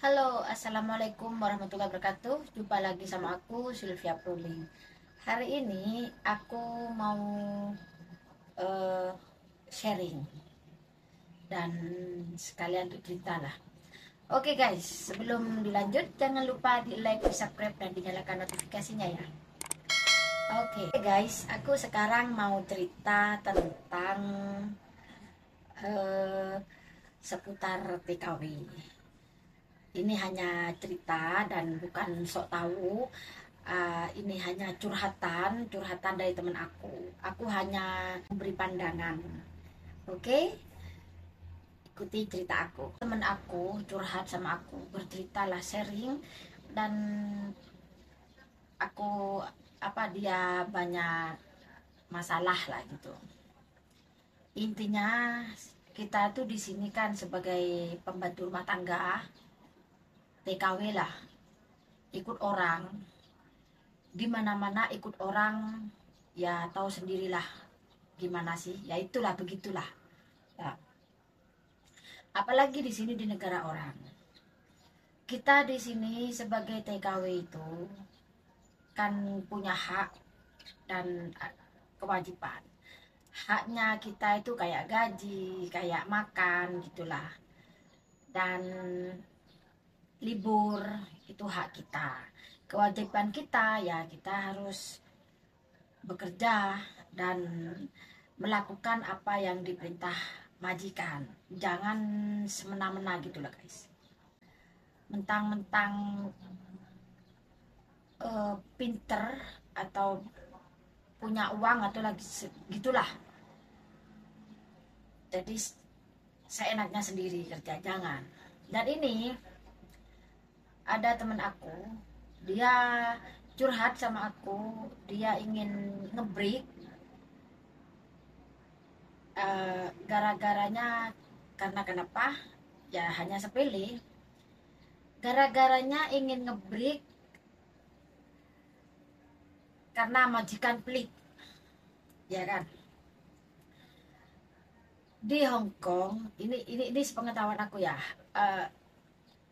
Halo, Assalamualaikum warahmatullahi wabarakatuh. Jumpa lagi sama aku, Sylvia Pruling. Hari ini aku mau eh, sharing dan sekalian untuk cerita lah. Oke guys, sebelum dilanjut jangan lupa di like, di subscribe dan dinyalakan notifikasinya ya. Oke guys, aku sekarang mau cerita tentang eh, seputar TKW. Ini hanya cerita dan bukan sok tahu. Ini hanya curhatan dari teman aku. Aku hanya memberi pandangan. Oke, ikuti cerita aku. Teman aku curhat sama aku, bercerita lah, sharing, dan aku dia banyak masalah lah gitu. Intinya kita tuh di sini kan sebagai pembantu rumah tangga, TKW lah, ikut orang, di mana-mana ikut orang, ya tahu sendirilah gimana sih, ya itulah begitulah ya. Apalagi di sini di negara orang, kita di sini sebagai TKW itu kan punya hak dan kewajiban. Haknya kita itu kayak gaji, kayak makan gitulah, dan libur itu hak kita. Kewajiban kita ya kita harus bekerja dan melakukan apa yang diperintah majikan. Jangan semena-mena gitu lah guys. Mentang-mentang pinter atau punya uang atau lagi gitulah. Jadi seenaknya sendiri kerja, jangan. Dan ini ada teman aku, dia curhat sama aku, dia ingin ngebreak gara-garanya. Karena kenapa? Ya hanya sepele. Gara-garanya ingin ngebreak karena majikan pelit, ya kan? Di Hong Kong ini sepengetahuan aku ya, eh,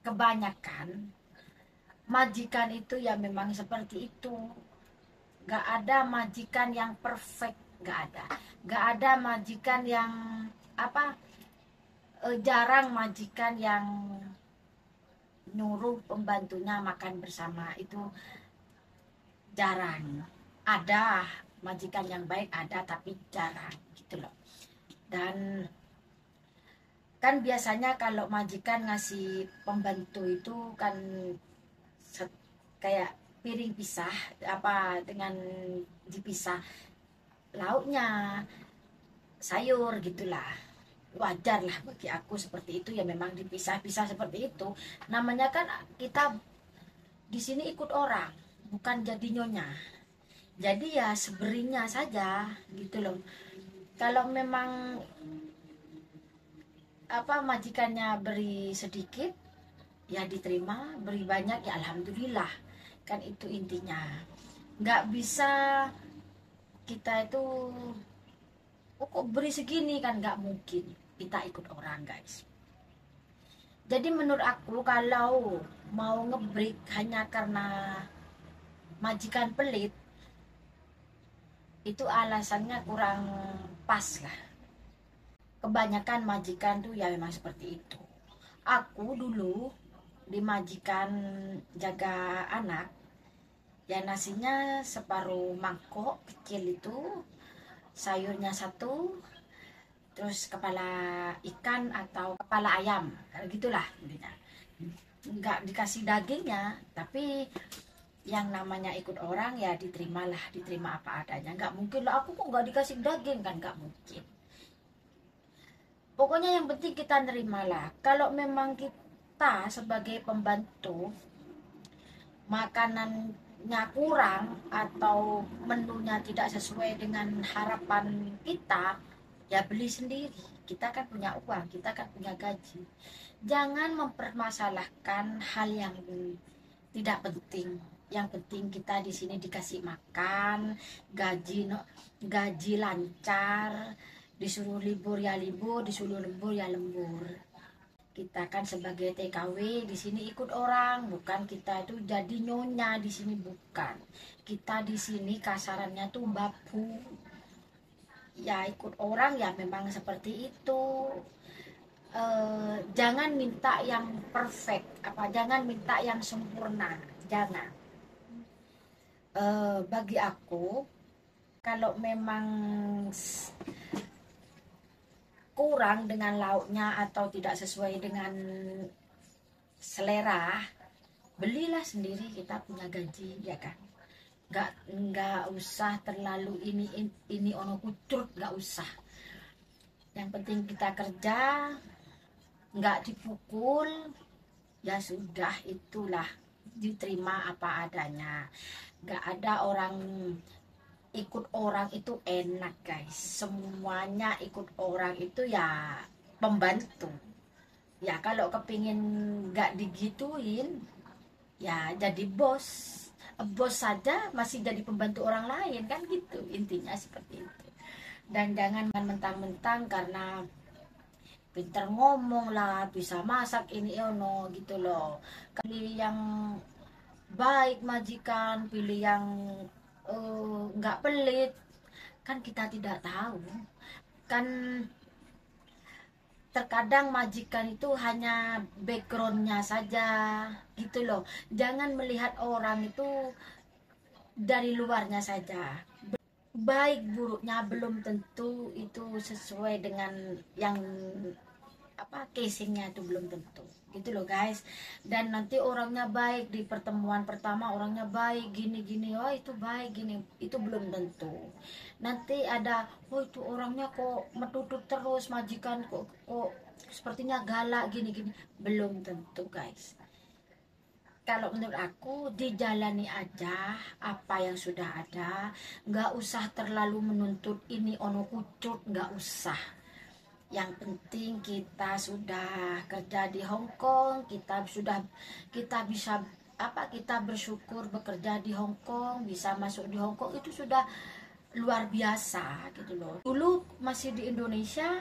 kebanyakan majikan itu ya memang seperti itu. Gak ada majikan yang perfect, gak ada majikan yang apa, jarang majikan yang nyuruh pembantunya makan bersama, itu jarang. Ada majikan yang baik, ada, tapi jarang gitu loh. Dan kan biasanya kalau majikan ngasih pembantu itu kan kayak piring pisah, apa dengan dipisah lauknya, sayur gitulah. Wajar lah bagi aku seperti itu, ya memang dipisah-pisah seperti itu. Namanya kan kita di sini ikut orang, bukan jadi nyonya. Jadi ya seberinya saja gitu loh. Kalau memang majikannya beri sedikit ya diterima, beri banyak ya alhamdulillah, kan itu intinya. Nggak bisa kita itu, oh, kok beri segini, kan nggak mungkin kita ikut orang guys. Jadi menurut aku kalau mau ngebreak hanya karena majikan pelit, itu alasannya kurang pas lah. Kebanyakan majikan tuh ya memang seperti itu. Aku dulu di majikan jaga anak, ya nasinya separuh mangkok kecil itu, sayurnya satu, terus kepala ikan atau kepala ayam, kayak gitulah intinya. Nggak dikasih dagingnya, tapi yang namanya ikut orang ya diterimalah, diterima apa adanya. Nggak mungkin lah aku kok nggak dikasih daging, kan nggak mungkin. Pokoknya yang penting kita nerimalah. Kalau memang kita sebagai pembantu makanannya kurang atau menunya tidak sesuai dengan harapan kita, ya beli sendiri. Kita kan punya uang, kita kan punya gaji. Jangan mempermasalahkan hal yang tidak penting. Yang penting kita di sini dikasih makan, gaji gaji lancar, disuruh libur ya libur, disuruh lembur ya lembur. Kita kan sebagai TKW di sini ikut orang, bukan kita itu jadi nyonya di sini, bukan. Kita di sini kasarannya tuh bapu. Ya ikut orang ya memang seperti itu. Jangan minta yang perfect, jangan minta yang sempurna, jangan. Bagi aku, kalau memang kurang dengan lauknya atau tidak sesuai dengan selera, belilah sendiri, kita punya gaji, ya kan. Nggak usah terlalu ini ono kucur, nggak usah. Yang penting kita kerja, nggak dipukul, ya sudah, itulah diterima apa adanya. Nggak ada orang ikut orang itu enak guys, semuanya ikut orang itu ya pembantu. Ya kalau kepingin nggak digituin ya jadi bos. Bos saja masih jadi pembantu orang lain kan, gitu intinya, seperti itu. Dan jangan mentang-mentang karena pinter ngomong lah, bisa masak ini ono gitu loh, pilih yang baik majikan, pilih yang nggak pelit, kan kita tidak tahu kan. Terkadang majikan itu hanya backgroundnya saja gitu loh. Jangan melihat orang itu dari luarnya saja, baik buruknya belum tentu itu sesuai dengan yang casingnya, itu belum tentu gitu loh guys. Dan nanti orangnya baik di pertemuan pertama, orangnya baik gini-gini, oh itu baik gini, itu belum tentu. Nanti ada, oh itu orangnya kok metutut terus, majikan kok sepertinya galak gini-gini, belum tentu guys. Kalau menurut aku dijalani aja apa yang sudah ada, nggak usah terlalu menuntut ini ono kucut, nggak usah. Yang penting kita sudah kerja di Hong Kong, kita bisa kita bersyukur bekerja di Hong Kong, bisa masuk di Hong Kong, itu sudah luar biasa gitu loh. Dulu masih di Indonesia,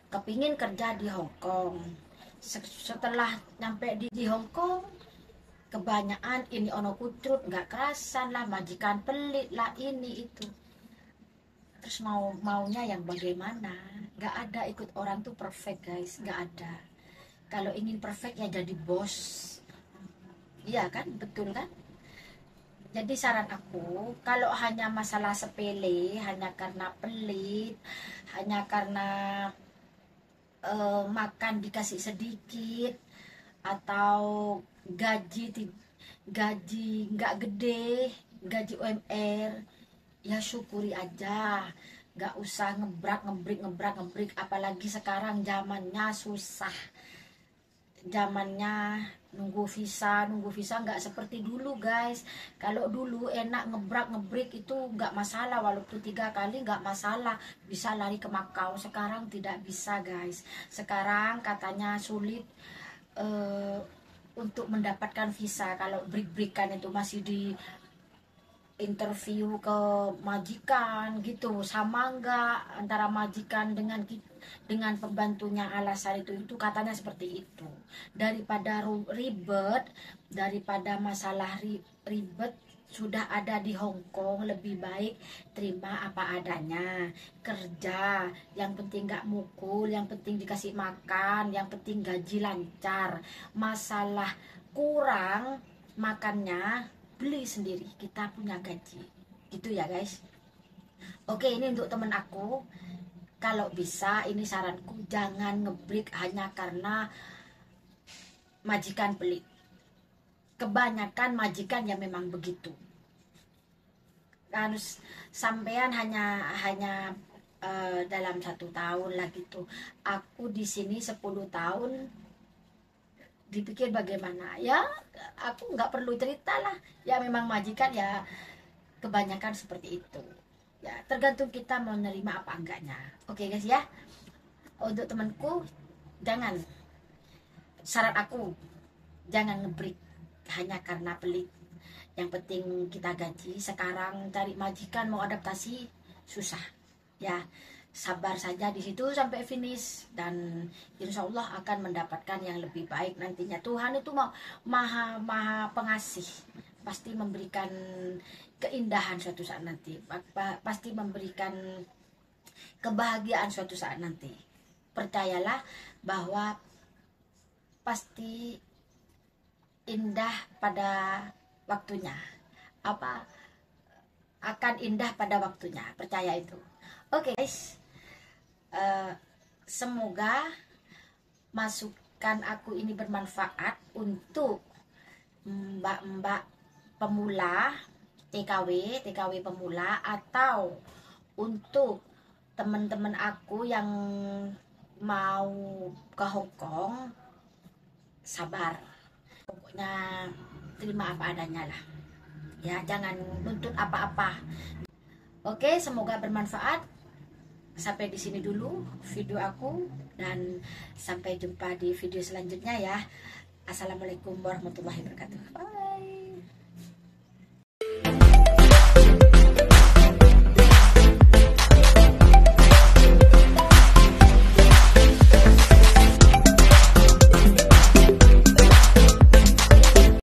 kepingin kerja di Hong Kong. Setelah nyampe di Hong Kong, kebanyakan ini ono kutrut, nggak kerasan lah, majikan pelit lah, ini itu. Terus maunya yang bagaimana? Nggak ada, ikut orang tuh perfect guys, nggak ada. Kalau ingin perfect ya jadi bos, iya kan, betul kan? Jadi saran aku, kalau hanya masalah sepele, hanya karena pelit, hanya karena makan dikasih sedikit, atau gaji gaji nggak gede, gaji UMR, ya syukuri aja, nggak usah ngebrak, apalagi sekarang zamannya susah, zamannya nunggu visa nggak seperti dulu guys. Kalau dulu enak ngebrik itu nggak masalah, walaupun 3 kali nggak masalah, bisa lari ke Makau. Sekarang tidak bisa guys, sekarang katanya sulit untuk mendapatkan visa. Kalau break-breakan itu masih di interview ke majikan gitu, sama enggak antara majikan dengan pembantunya, alasan itu katanya seperti itu. Daripada ribet, daripada masalah ribet, sudah ada di Hong Kong, lebih baik terima apa adanya, kerja, yang penting nggak mukul, yang penting dikasih makan, yang penting gaji lancar. Masalah kurang makannya, beli sendiri, kita punya gaji gitu ya guys. Oke, ini untuk temen aku, kalau bisa ini saranku, jangan ngebreak hanya karena majikan pelit. Kebanyakan majikan ya memang begitu, harus sampean hanya dalam 1 tahun lah gitu. Aku di sini 10 tahun, dipikir bagaimana ya, aku nggak perlu cerita lah, ya memang majikan ya kebanyakan seperti itu ya, tergantung kita mau nerima apa enggaknya. Oke guys ya, untuk temanku, jangan, saran aku, jangan ngebreak hanya karena pelit. Yang penting kita gaji. Sekarang cari majikan mau adaptasi susah ya. sabar saja di situ sampai finish, dan insya Allah akan mendapatkan yang lebih baik nantinya. Tuhan itu maha maha pengasih, pasti memberikan keindahan suatu saat nanti, pasti memberikan kebahagiaan suatu saat nanti. Percayalah bahwa pasti indah pada waktunya, apa akan indah pada waktunya, percaya itu. Oke guys, semoga masukan aku ini bermanfaat untuk mbak-mbak pemula TKW pemula, atau untuk teman-teman aku yang mau ke Hong Kong. Sabar, pokoknya terima apa adanya lah ya, jangan nuntut apa-apa. Oke, semoga bermanfaat. Sampai di sini dulu video aku, dan sampai jumpa di video selanjutnya ya. Assalamualaikum warahmatullahi wabarakatuh. Bye.